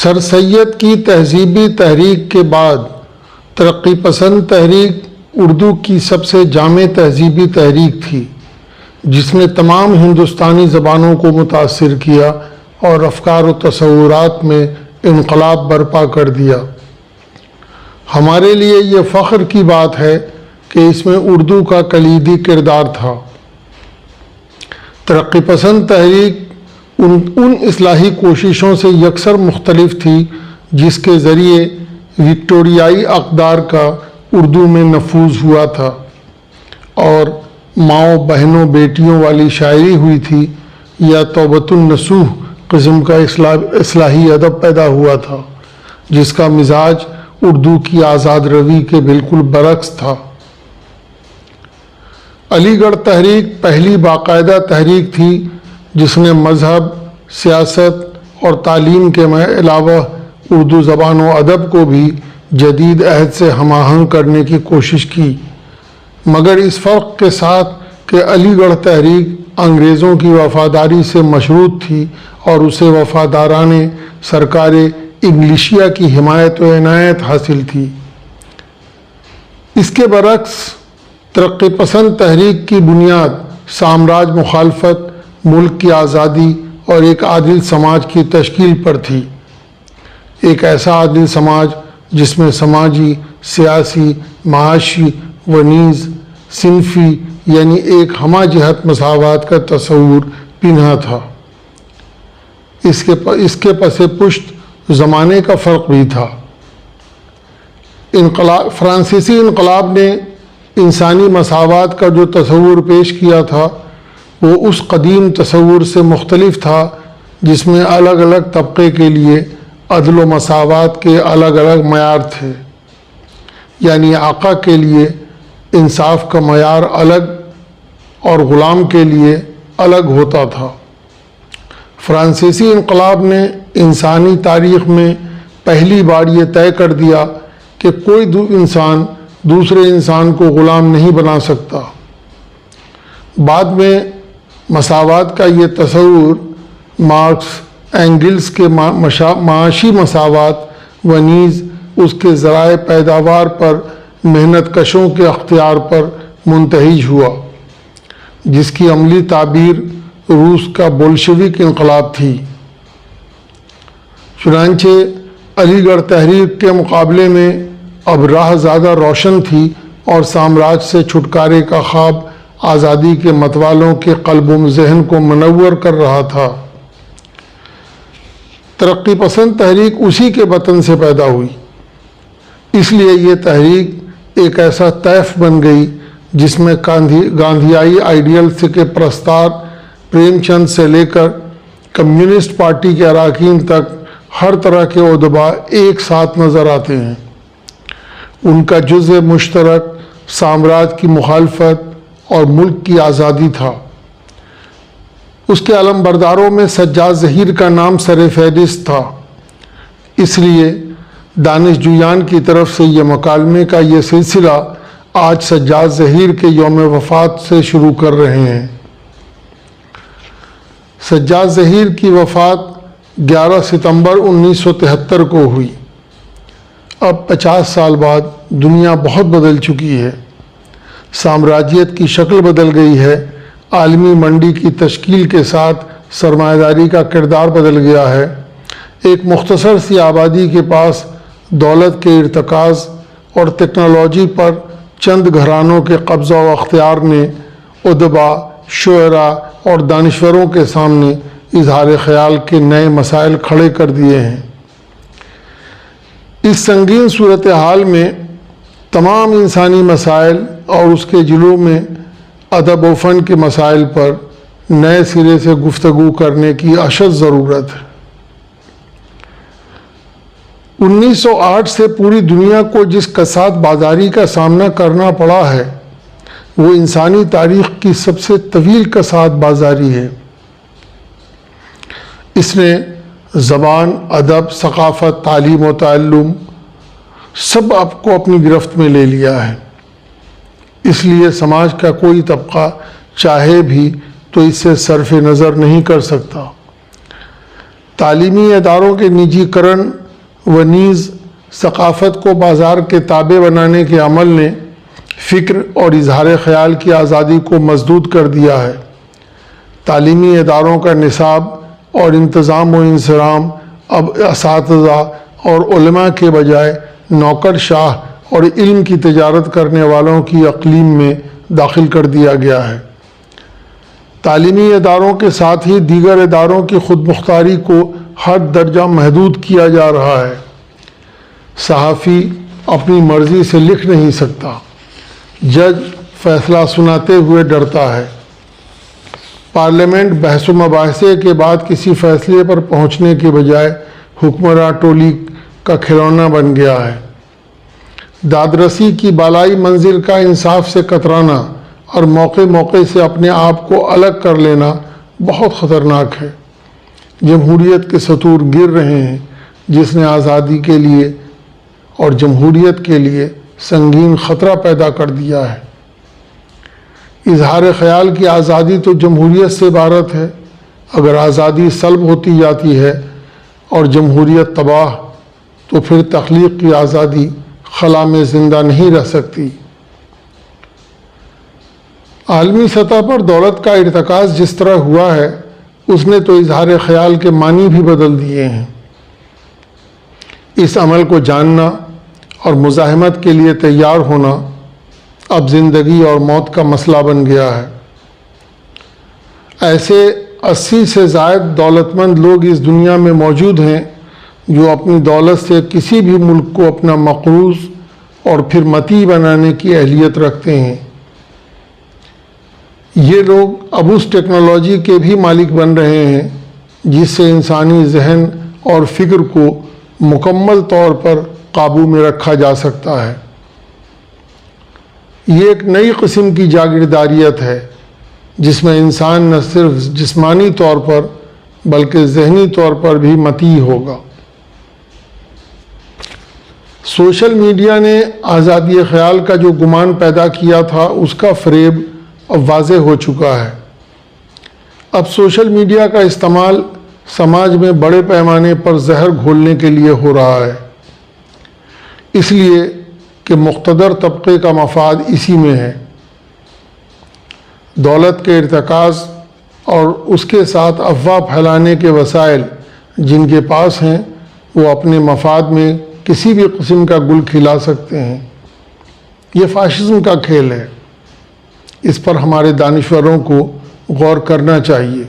سر سید کی تہذیبی تحریک کے بعد ترقی پسند تحریک اردو کی سب سے جامع تہذیبی تحریک تھی، جس نے تمام ہندوستانی زبانوں کو متاثر کیا اور افکار و تصورات میں انقلاب برپا کر دیا۔ ہمارے لیے یہ فخر کی بات ہے کہ اس میں اردو کا کلیدی کردار تھا۔ ترقی پسند تحریک ان اصلاحی کوششوں سے یکسر مختلف تھی جس کے ذریعے وکٹوریائی اقدار کا اردو میں نفوذ ہوا تھا اور ماؤں بہنوں بیٹیوں والی شاعری ہوئی تھی یا توبۃ النصوح قسم کا اصلاحی ادب پیدا ہوا تھا جس کا مزاج اردو کی آزاد روی کے بالکل برعکس تھا۔ علی گڑھ تحریک پہلی باقاعدہ تحریک تھی جس نے مذہب، سیاست اور تعلیم کے علاوہ اردو زبان و ادب کو بھی جدید عہد سے ہم آہنگ کرنے کی کوشش کی، مگر اس فرق کے ساتھ کہ علی گڑھ تحریک انگریزوں کی وفاداری سے مشروط تھی اور اسے وفادارانہ سرکار انگلیشیا کی حمایت و عنایت حاصل تھی۔ اس کے برعکس ترقی پسند تحریک کی بنیاد سامراج مخالفت، ملک کی آزادی اور ایک عادل سماج کی تشکیل پر تھی۔ ایک ایسا عادل سماج جس میں سماجی، سیاسی، معاشی و نیز صنفی یعنی ایک ہمہ جہت مساوات کا تصور پنہاں تھا۔ اس کے پس پشت زمانے کا فرق بھی تھا۔ فرانسیسی انقلاب نے انسانی مساوات کا جو تصور پیش کیا تھا وہ اس قدیم تصور سے مختلف تھا جس میں الگ الگ طبقے کے لیے عدل و مساوات کے الگ الگ معیار تھے، یعنی آقا کے لیے انصاف کا معیار الگ اور غلام کے لیے الگ ہوتا تھا۔ فرانسیسی انقلاب نے انسانی تاریخ میں پہلی بار یہ طے کر دیا کہ کوئی انسان دوسرے انسان کو غلام نہیں بنا سکتا۔ بعد میں مساوات کا یہ تصور مارکس، اینگلز کے معاشی مساوات و نیز اس کے ذرائع پیداوار پر محنت کشوں کے اختیار پر منتہج ہوا، جس کی عملی تعبیر روس کا بولشوک انقلاب تھی۔ چنانچہ علی گڑھ تحریک کے مقابلے میں اب راہ زیادہ روشن تھی اور سامراج سے چھٹکارے کا خواب آزادی کے متوالوں کے قلب و ذہن کو منور کر رہا تھا۔ ترقی پسند تحریک اسی کے وطن سے پیدا ہوئی، اس لیے یہ تحریک ایک ایسا طیف بن گئی جس میں گاندھیائی آئیڈیل کے پرستار پریم چند سے لے کر کمیونسٹ پارٹی کے اراکین تک ہر طرح کے ادباء ایک ساتھ نظر آتے ہیں۔ ان کا جزء مشترک سامراج کی مخالفت اور ملک کی آزادی تھا۔ اس کے علم برداروں میں سجاد ظہیر کا نام سر فہرست تھا، اس لیے دانش جویان کی طرف سے یہ مکالمے کا یہ سلسلہ آج سجاد ظہیر کے یوم وفات سے شروع کر رہے ہیں۔ سجاد ظہیر کی وفات 11 ستمبر 1973 کو ہوئی۔ اب 50 سال بعد دنیا بہت بدل چکی ہے، سامراجیت کی شکل بدل گئی ہے، عالمی منڈی کی تشکیل کے ساتھ سرمایہ داری کا کردار بدل گیا ہے۔ ایک مختصر سی آبادی کے پاس دولت کے ارتکاز اور ٹیکنالوجی پر چند گھرانوں کے قبضہ و اختیار نے ادباء، شعراء اور دانشوروں کے سامنے اظہار خیال کے نئے مسائل کھڑے کر دیے ہیں۔ اس سنگین صورتحال میں تمام انسانی مسائل اور اس کے جلو میں ادب و فن کے مسائل پر نئے سرے سے گفتگو کرنے کی اشد ضرورت ہے۔ 1908 سے پوری دنیا کو جس کساد بازاری کا سامنا کرنا پڑا ہے وہ انسانی تاریخ کی سب سے طویل کساد بازاری ہے۔ اس نے زبان، ادب، ثقافت، تعلیم و تعلم سب آپ کو اپنی گرفت میں لے لیا ہے۔ اس لیے سماج کا کوئی طبقہ چاہے بھی تو اس سے صرف نظر نہیں کر سکتا۔ تعلیمی اداروں کے نجی کرن و نیز ثقافت کو بازار کے تابع بنانے کے عمل نے فکر اور اظہار خیال کی آزادی کو مسدود کر دیا ہے۔ تعلیمی اداروں کا نصاب اور انتظام و انصرام اب اساتذہ اور علماء کے بجائے نوکر شاہ اور علم کی تجارت کرنے والوں کی اقلیم میں داخل کر دیا گیا ہے۔ تعلیمی اداروں کے ساتھ ہی دیگر اداروں کی خود مختاری کو ہر درجہ محدود کیا جا رہا ہے۔ صحافی اپنی مرضی سے لکھ نہیں سکتا، جج فیصلہ سناتے ہوئے ڈرتا ہے، پارلیمنٹ بحث و مباحثے کے بعد کسی فیصلے پر پہنچنے کے بجائے حکمراں ٹولی کا کھلونا بن گیا ہے۔ دادرسی کی بالائی منزل کا انصاف سے کترانا اور موقع موقع سے اپنے آپ کو الگ کر لینا بہت خطرناک ہے۔ جمہوریت کے سطور گر رہے ہیں، جس نے آزادی کے لیے اور جمہوریت کے لیے سنگین خطرہ پیدا کر دیا ہے۔ اظہار خیال کی آزادی تو جمہوریت سے عبارت ہے۔ اگر آزادی سلب ہوتی جاتی ہے اور جمہوریت تباہ، تو پھر تخلیق کی آزادی خلا میں زندہ نہیں رہ سکتی۔ عالمی سطح پر دولت کا ارتکاز جس طرح ہوا ہے، اس نے تو اظہار خیال کے معنی بھی بدل دیے ہیں۔ اس عمل کو جاننا اور مزاحمت کے لیے تیار ہونا اب زندگی اور موت کا مسئلہ بن گیا ہے۔ ایسے 80 سے زائد دولت مند لوگ اس دنیا میں موجود ہیں جو اپنی دولت سے کسی بھی ملک کو اپنا مقروض اور پھر مطیع بنانے کی اہلیت رکھتے ہیں۔ یہ لوگ اب اس ٹیکنالوجی کے بھی مالک بن رہے ہیں جس سے انسانی ذہن اور فکر کو مکمل طور پر قابو میں رکھا جا سکتا ہے۔ یہ ایک نئی قسم کی جاگیرداریت ہے جس میں انسان نہ صرف جسمانی طور پر بلکہ ذہنی طور پر بھی مطیع ہوگا۔ سوشل میڈیا نے آزادی خیال کا جو گمان پیدا کیا تھا، اس کا فریب اب واضح ہو چکا ہے۔ اب سوشل میڈیا کا استعمال سماج میں بڑے پیمانے پر زہر گھولنے کے لیے ہو رہا ہے، اس لیے کہ مقتدر طبقے کا مفاد اسی میں ہے۔ دولت کے ارتکاز اور اس کے ساتھ افواہ پھیلانے کے وسائل جن کے پاس ہیں، وہ اپنے مفاد میں کسی بھی قسم کا گل کھلا سکتے ہیں۔ یہ فاشزم کا کھیل ہے، اس پر ہمارے دانشوروں کو غور کرنا چاہیے۔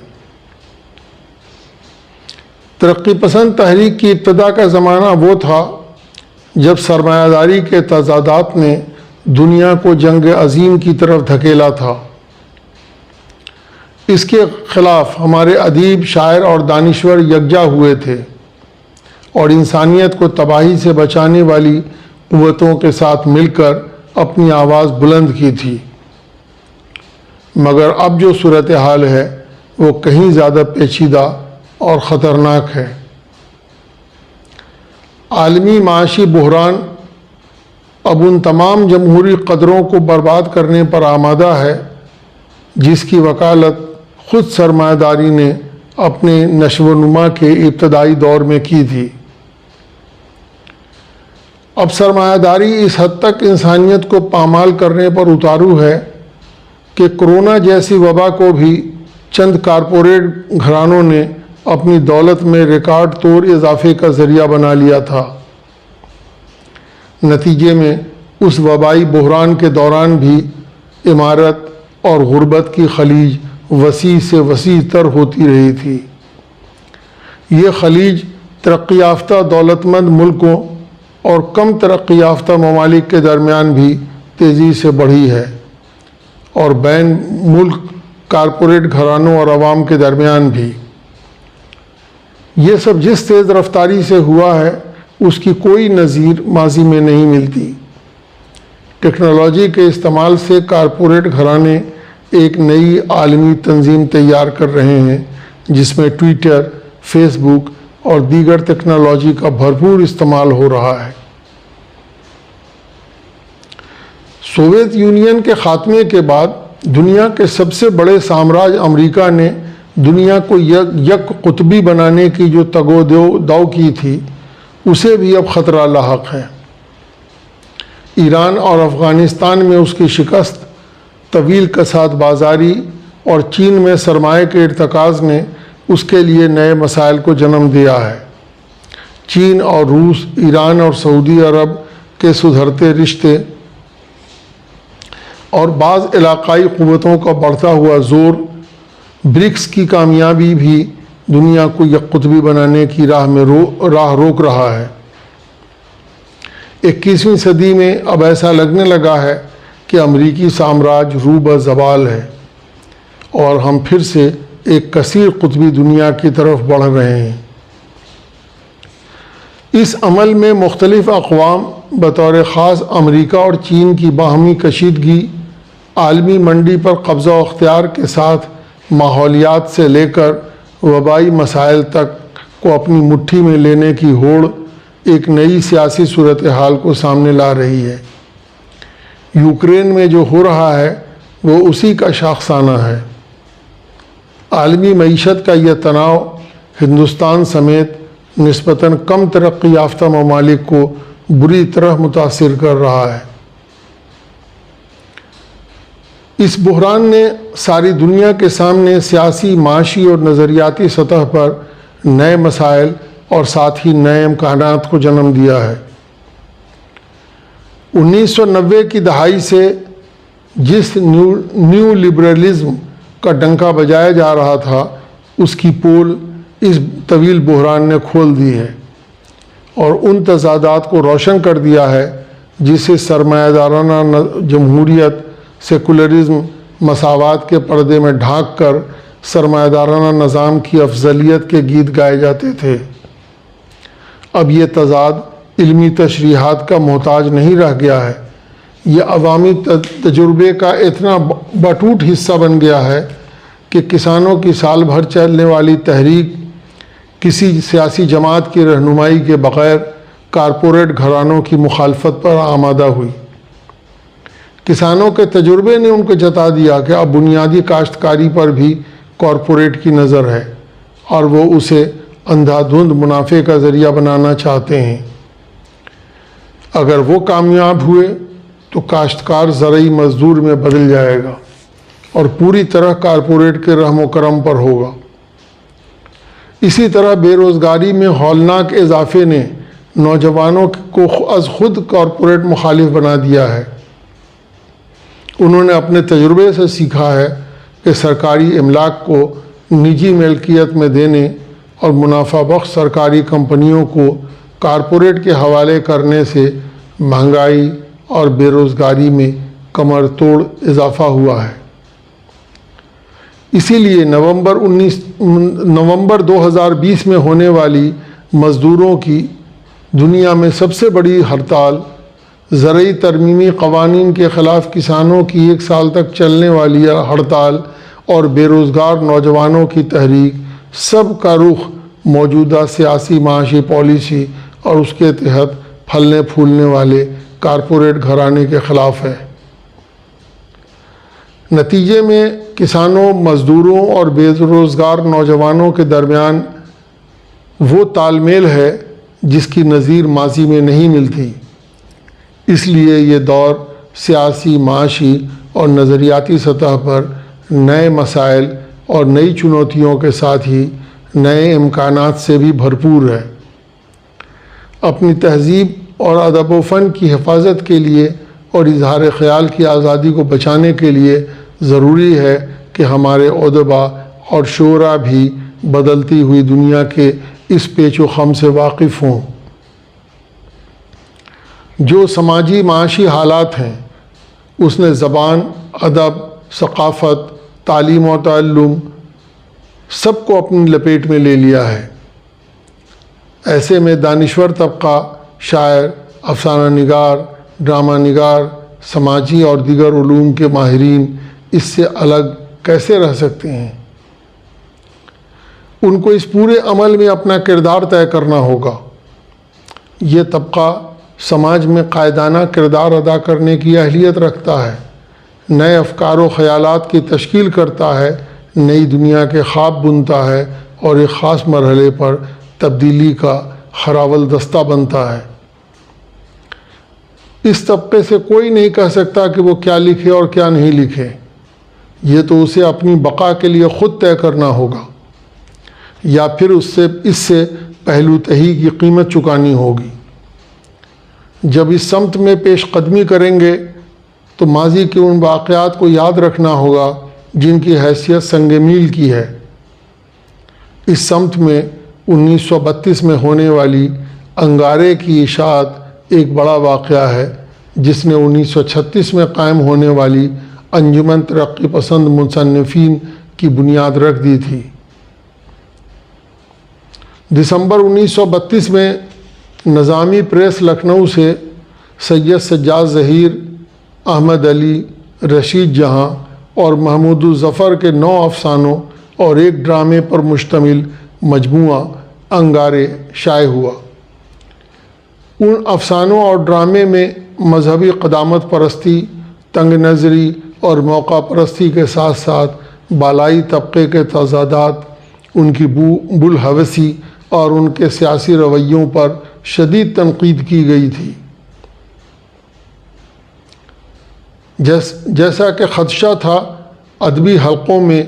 ترقی پسند تحریک کی ابتدا کا زمانہ وہ تھا جب سرمایہ داری کے تضادات نے دنیا کو جنگ عظیم کی طرف دھکیلا تھا۔ اس کے خلاف ہمارے ادیب، شاعر اور دانشور یکجا ہوئے تھے اور انسانیت کو تباہی سے بچانے والی قوتوں کے ساتھ مل کر اپنی آواز بلند کی تھی۔ مگر اب جو صورتحال ہے وہ کہیں زیادہ پیچیدہ اور خطرناک ہے۔ عالمی معاشی بحران اب ان تمام جمہوری قدروں کو برباد کرنے پر آمادہ ہے جس کی وکالت خود سرمایہ داری نے اپنے نشو و نما کے ابتدائی دور میں کی تھی۔ اب سرمایہ داری اس حد تک انسانیت کو پامال کرنے پر اتارو ہے کہ کرونا جیسی وبا کو بھی چند کارپوریٹ گھرانوں نے اپنی دولت میں ریکارڈ توڑ اضافے کا ذریعہ بنا لیا تھا۔ نتیجے میں اس وبائی بحران کے دوران بھی عمارت اور غربت کی خلیج وسیع سے وسیع تر ہوتی رہی تھی۔ یہ خلیج ترقی یافتہ دولت مند ملکوں اور کم ترقی یافتہ ممالک کے درمیان بھی تیزی سے بڑھی ہے، اور بین ملک کارپوریٹ گھرانوں اور عوام کے درمیان بھی۔ یہ سب جس تیز رفتاری سے ہوا ہے اس کی کوئی نظیر ماضی میں نہیں ملتی۔ ٹیکنالوجی کے استعمال سے کارپوریٹ گھرانے ایک نئی عالمی تنظیم تیار کر رہے ہیں جس میں ٹویٹر، فیس بک اور دیگر ٹیکنالوجی کا بھرپور استعمال ہو رہا ہے۔ سوویت یونین کے خاتمے کے بعد دنیا کے سب سے بڑے سامراج امریکہ نے دنیا کو یک قطبی بنانے کی جو تگ و دو کی تھی اسے بھی اب خطرہ لاحق ہے۔ ایران اور افغانستان میں اس کی شکست، طویل کساد بازاری اور چین میں سرمایہ کے ارتکاز نے اس کے لیے نئے مسائل کو جنم دیا ہے۔ چین اور روس، ایران اور سعودی عرب کے سدھرتے رشتے اور بعض علاقائی قوتوں کا بڑھتا ہوا زور، برکس کی کامیابی بھی دنیا کو یک قطبی بنانے کی راہ روک رہا ہے۔ 21ویں صدی میں اب ایسا لگنے لگا ہے کہ امریکی سامراج رو بزوال ہے اور ہم پھر سے ایک کثیر قطبی دنیا کی طرف بڑھ رہے ہیں۔ اس عمل میں مختلف اقوام بطور خاص امریکہ اور چین کی باہمی کشیدگی، عالمی منڈی پر قبضہ و اختیار کے ساتھ ماحولیات سے لے کر وبائی مسائل تک کو اپنی مٹھی میں لینے کی ہوڑ ایک نئی سیاسی صورتحال کو سامنے لا رہی ہے۔ یوکرین میں جو ہو رہا ہے وہ اسی کا شاخسانہ ہے۔ عالمی معیشت کا یہ تناؤ ہندوستان سمیت نسبتاً کم ترقی یافتہ ممالک کو بری طرح متاثر کر رہا ہے۔ اس بحران نے ساری دنیا کے سامنے سیاسی، معاشی اور نظریاتی سطح پر نئے مسائل اور ساتھ ہی نئے امکانات کو جنم دیا ہے۔ 1990 کی دہائی سے جس نیو لبرلزم کا ڈنکا بجایا جا رہا تھا اس کی پول اس طویل بحران نے کھول دی ہے اور ان تضادات کو روشن کر دیا ہے جسے سرمایہ دارانہ جمہوریت، سیکولرزم، مساوات کے پردے میں ڈھانک کر سرمایہ دارانہ نظام کی افضلیت کے گیت گائے جاتے تھے۔ اب یہ تضاد علمی تشریحات کا محتاج نہیں رہ گیا ہے، یہ عوامی تجربے کا اتنا بٹوٹ حصہ بن گیا ہے کہ کسانوں کی سال بھر چلنے والی تحریک کسی سیاسی جماعت کی رہنمائی کے بغیر کارپوریٹ گھرانوں کی مخالفت پر آمادہ ہوئی۔ کسانوں کے تجربے نے ان کو جتا دیا کہ اب بنیادی کاشتکاری پر بھی کارپوریٹ کی نظر ہے اور وہ اسے اندھا دھند منافع کا ذریعہ بنانا چاہتے ہیں۔ اگر وہ کامیاب ہوئے تو کاشتکار زرعی مزدور میں بدل جائے گا اور پوری طرح کارپوریٹ کے رحم و کرم پر ہوگا۔ اسی طرح بے روزگاری میں ہولناک اضافے نے نوجوانوں کو از خود کارپوریٹ مخالف بنا دیا ہے۔ انہوں نے اپنے تجربے سے سیکھا ہے کہ سرکاری املاک کو نجی ملکیت میں دینے اور منافع بخش سرکاری کمپنیوں کو کارپوریٹ کے حوالے کرنے سے مہنگائی اور بے روزگاری میں کمر توڑ اضافہ ہوا ہے۔ اسی لیے نومبر 2020 میں ہونے والی مزدوروں کی دنیا میں سب سے بڑی ہڑتال، زرعی ترمیمی قوانین کے خلاف کسانوں کی 1 سال تک چلنے والی ہڑتال اور بے روزگار نوجوانوں کی تحریک، سب کا رخ موجودہ سیاسی معاشی پالیسی اور اس کے تحت پھلنے پھولنے والے کارپوریٹ گھرانے کے خلاف ہے۔ نتیجے میں کسانوں، مزدوروں اور بے روزگار نوجوانوں کے درمیان وہ تال میل ہے جس کی نظیر ماضی میں نہیں ملتی۔ اس لیے یہ دور سیاسی، معاشی اور نظریاتی سطح پر نئے مسائل اور نئی چنوتیوں کے ساتھ ہی نئے امکانات سے بھی بھرپور ہے۔ اپنی تہذیب اور ادب و فن کی حفاظت کے لیے اور اظہار خیال کی آزادی کو بچانے کے لیے ضروری ہے کہ ہمارے ادبا اور شعراء بھی بدلتی ہوئی دنیا کے اس پیچ و خم سے واقف ہوں۔ جو سماجی معاشی حالات ہیں اس نے زبان، ادب، ثقافت، تعلیم و تعلم سب کو اپنی لپیٹ میں لے لیا ہے۔ ایسے میں دانشور طبقہ، شاعر، افسانہ نگار، ڈرامہ نگار، سماجی اور دیگر علوم کے ماہرین اس سے الگ کیسے رہ سکتے ہیں؟ ان کو اس پورے عمل میں اپنا کردار طے کرنا ہوگا۔ یہ طبقہ سماج میں قائدانہ کردار ادا کرنے کی اہلیت رکھتا ہے، نئے افکار و خیالات کی تشکیل کرتا ہے، نئی دنیا کے خواب بنتا ہے اور ایک خاص مرحلے پر تبدیلی کا خراول دستہ بنتا ہے۔ اس طبقے سے کوئی نہیں کہہ سکتا کہ وہ کیا لکھے اور کیا نہیں لکھے، یہ تو اسے اپنی بقا کے لیے خود طے کرنا ہوگا، یا پھر اس سے پہلو تہی کی قیمت چکانی ہوگی۔ جب اس سمت میں پیش قدمی کریں گے تو ماضی کے ان واقعات کو یاد رکھنا ہوگا جن کی حیثیت سنگ میل کی ہے۔ اس سمت میں 1932 میں ہونے والی انگارے کی اشاعت ایک بڑا واقعہ ہے جس نے 1936 میں قائم ہونے والی انجمن ترقی پسند مصنفین کی بنیاد رکھ دی تھی۔ دسمبر 1932 میں نظامی پریس لکھنؤ سے سید سجاد ظہیر، احمد علی، رشید جہاں اور محمود الظفر کے 9 افسانوں اور ایک ڈرامے پر مشتمل مجموعہ انگارے شائع ہوا۔ ان افسانوں اور ڈرامے میں مذہبی قدامت پرستی، تنگ نظری اور موقع پرستی کے ساتھ ساتھ بالائی طبقے کے تضادات، ان کی بلحوثی اور ان کے سیاسی رویوں پر شدید تنقید کی گئی تھی۔ جیسا کہ خدشہ تھا، ادبی حلقوں میں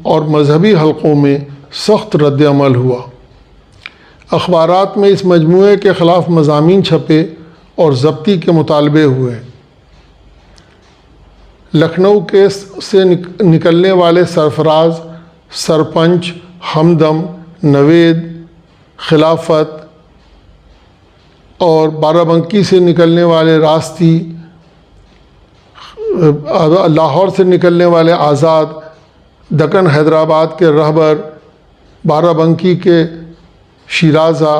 اور مذہبی حلقوں میں سخت رد عمل ہوا۔ اخبارات میں اس مجموعے کے خلاف مضامین چھپے اور ضبطی کے مطالبے ہوئے۔ لکھنؤ سے نکلنے والے سرفراز، سرپنچ، ہمدم، نوید، خلافت اور بارہ بنکی سے نکلنے والے راستی، لاہور سے نکلنے والے آزاد، دکن حیدرآباد کے رہبر، بارہ بنکی کے شیرازہ،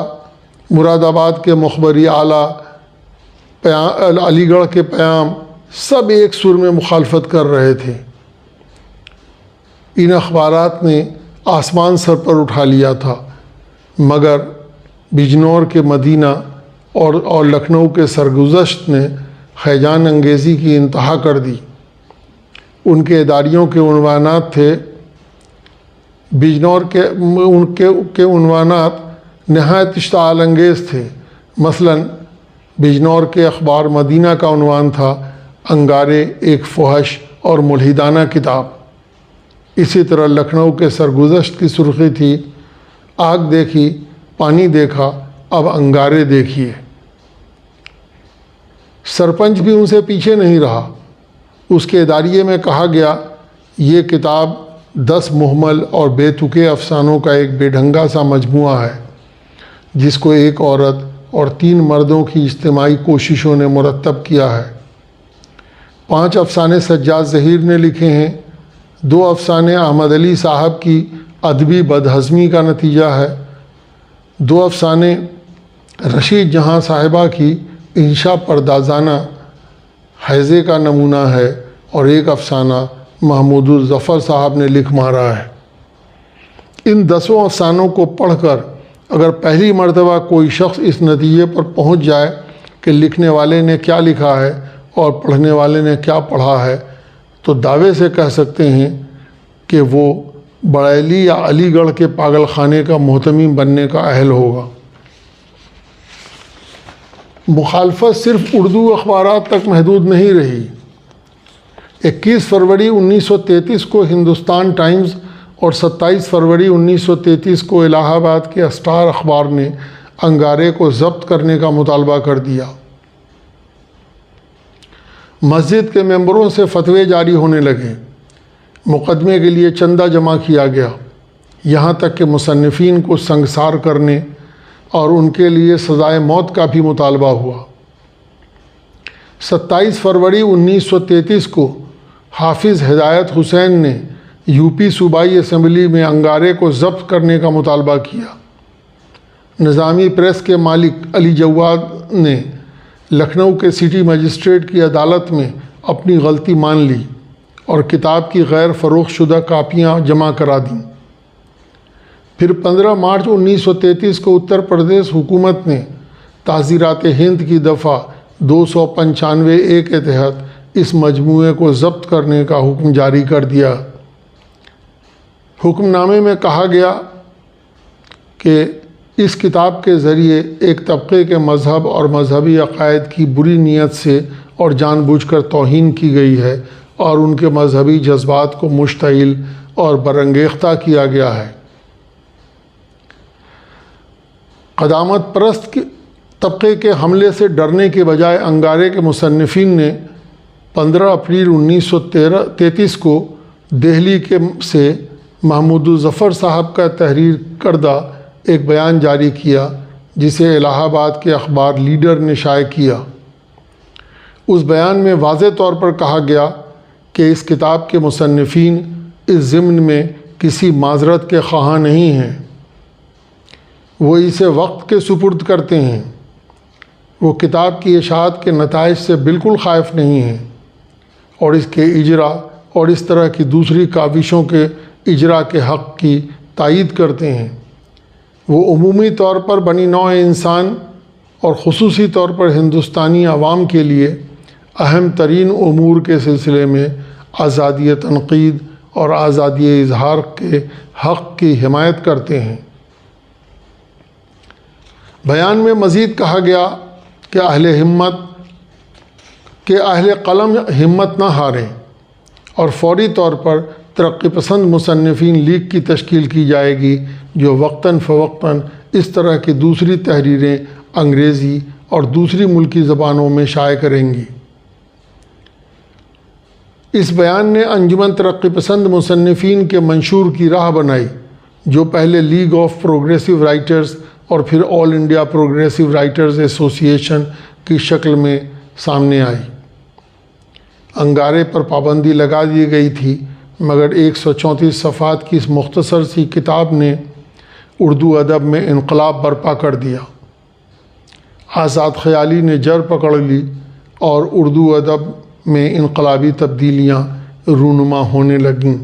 مراد آباد کے مخبری اعلیٰ، علی گڑھ کے پیام، سب ایک سر میں مخالفت کر رہے تھے۔ ان اخبارات نے آسمان سر پر اٹھا لیا تھا، مگر بجنور کے مدینہ اور لکھنؤ کے سرگزشت نے ہیجان انگیزی کی انتہا کر دی۔ ان کے اداریوں کے عنوانات تھے، بجنور کے عنوانات نہایت اشتعال انگیز تھے۔ مثلاً بجنور کے اخبار مدینہ کا عنوان تھا انگارے، ایک فحش اور ملحدانہ کتاب۔ اسی طرح لکھنؤ کے سرگزشت کی سرخی تھی، آگ دیکھی، پانی دیکھا، اب انگارے دیکھیے۔ سرپنچ بھی ان سے پیچھے نہیں رہا۔ اس کے اداریے میں کہا گیا، یہ کتاب 10 مہمل اور بے تکے افسانوں کا ایک بے ڈھنگا سا مجموعہ ہے جس کو ایک عورت اور 3 مردوں کی اجتماعی کوششوں نے مرتب کیا ہے۔ 5 افسانے سجاد ظہیر نے لکھے ہیں، 2 افسانے احمد علی صاحب کی ادبی بدہضمی کا نتیجہ ہے، 2 افسانے رشید جہاں صاحبہ کی انشا پردازانہ حیضے کا نمونہ ہے، اور ایک افسانہ محمود الظفر صاحب نے لکھ مارا ہے۔ ان 10 افسانوں کو پڑھ کر اگر پہلی مرتبہ کوئی شخص اس نتیجے پر پہنچ جائے کہ لکھنے والے نے کیا لکھا ہے اور پڑھنے والے نے کیا پڑھا ہے، تو دعوے سے کہہ سکتے ہیں کہ وہ بریلی یا علی گڑھ کے پاگل خانے کا محتمم بننے کا اہل ہوگا۔ مخالفت صرف اردو اخبارات تک محدود نہیں رہی۔ 21 فروری 1933 کو ہندوستان ٹائمز اور 27 فروری 1933 کو الہ آباد کے اسٹار اخبار نے انگارے کو ضبط کرنے کا مطالبہ کر دیا۔ مسجد کے ممبروں سے فتوے جاری ہونے لگے، مقدمے کے لیے چندہ جمع کیا گیا، یہاں تک کہ مصنفین کو سنگسار کرنے اور ان کے لیے سزائے موت کا بھی مطالبہ ہوا۔ 27 فروری 1933 کو حافظ ہدایت حسین نے یو پی صوبائی اسمبلی میں انگارے کو ضبط کرنے کا مطالبہ کیا۔ نظامی پریس کے مالک علی جواد نے لکھنؤ کے سٹی مجسٹریٹ کی عدالت میں اپنی غلطی مان لی اور کتاب کی غیر فروخت شدہ کاپیاں جمع کرا دیں۔ پھر 15 مارچ 1933 کو اتر پردیش حکومت نے تعزیرات ہند کی دفعہ 295A کے تحت اس مجموعے کو ضبط کرنے کا حکم جاری کر دیا۔ حکم نامے میں کہا گیا کہ اس کتاب کے ذریعے ایک طبقے کے مذہب اور مذہبی عقائد کی بری نیت سے اور جان بوجھ کر توہین کی گئی ہے اور ان کے مذہبی جذبات کو مشتعل اور برانگیختہ کیا گیا ہے۔ قدامت پرست طبقے کے حملے سے ڈرنے کے بجائے انگارے کے مصنفین نے 15 اپریل 1933 کو دہلی سے محمود الظفر صاحب کا تحریر کردہ ایک بیان جاری کیا، جسے الہ آباد کے اخبار لیڈر نے شائع کیا۔ اس بیان میں واضح طور پر کہا گیا کہ اس کتاب کے مصنفین اس ضمن میں کسی معذرت کے خواہاں نہیں ہیں، وہ اسے وقت کے سپرد کرتے ہیں، وہ کتاب کی اشاعت کے نتائج سے بالکل خائف نہیں ہیں اور اس کے اجرا اور اس طرح کی دوسری کاوشوں کے اجرا کے حق کی تائید کرتے ہیں۔ وہ عمومی طور پر بنی نوع انسان اور خصوصی طور پر ہندوستانی عوام کے لیے اہم ترین امور کے سلسلے میں آزادی تنقید اور آزادی اظہار کے حق کی حمایت کرتے ہیں۔ بیان میں مزید کہا گیا کہ اہل قلم ہمت نہ ہاریں اور فوری طور پر ترقی پسند مصنفین لیگ کی تشکیل کی جائے گی جو وقتاً فوقتاً اس طرح کی دوسری تحریریں انگریزی اور دوسری ملکی زبانوں میں شائع کریں گی۔ اس بیان نے انجمن ترقی پسند مصنفین کے منشور کی راہ بنائی، جو پہلے لیگ آف پروگریسو رائٹرز اور پھر آل انڈیا پروگریسو رائٹرز ایسوسی ایشن کی شکل میں سامنے آئی۔ انگارے پر پابندی لگا دی گئی تھی، مگر 134 صفحات کی اس مختصر سی کتاب نے اردو ادب میں انقلاب برپا کر دیا۔ آزاد خیالی نے جڑ پکڑ لی اور اردو ادب میں انقلابی تبدیلیاں رونما ہونے لگیں۔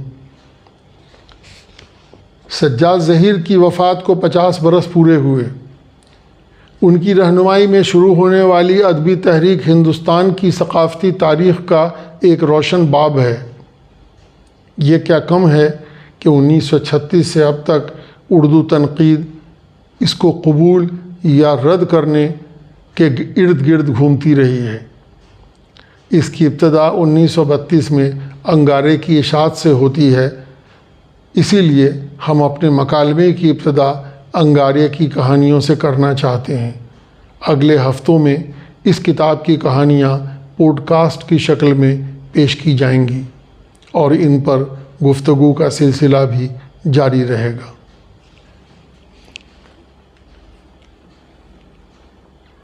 سجاد ظہیر کی وفات کو 50 برس پورے ہوئے۔ ان کی رہنمائی میں شروع ہونے والی ادبی تحریک ہندوستان کی ثقافتی تاریخ کا ایک روشن باب ہے۔ یہ کیا کم ہے کہ 1936 سے اب تک اردو تنقید اس کو قبول یا رد کرنے کے ارد گرد گھومتی رہی ہے۔ اس کی ابتدا 1932 میں انگارے کی اشاعت سے ہوتی ہے، اسی لیے ہم اپنے مکالمے کی ابتدا انگارے کی کہانیوں سے کرنا چاہتے ہیں۔ اگلے ہفتوں میں اس کتاب کی کہانیاں پوڈ کاسٹ کی شکل میں پیش کی جائیں گی اور ان پر گفتگو کا سلسلہ بھی جاری رہے گا۔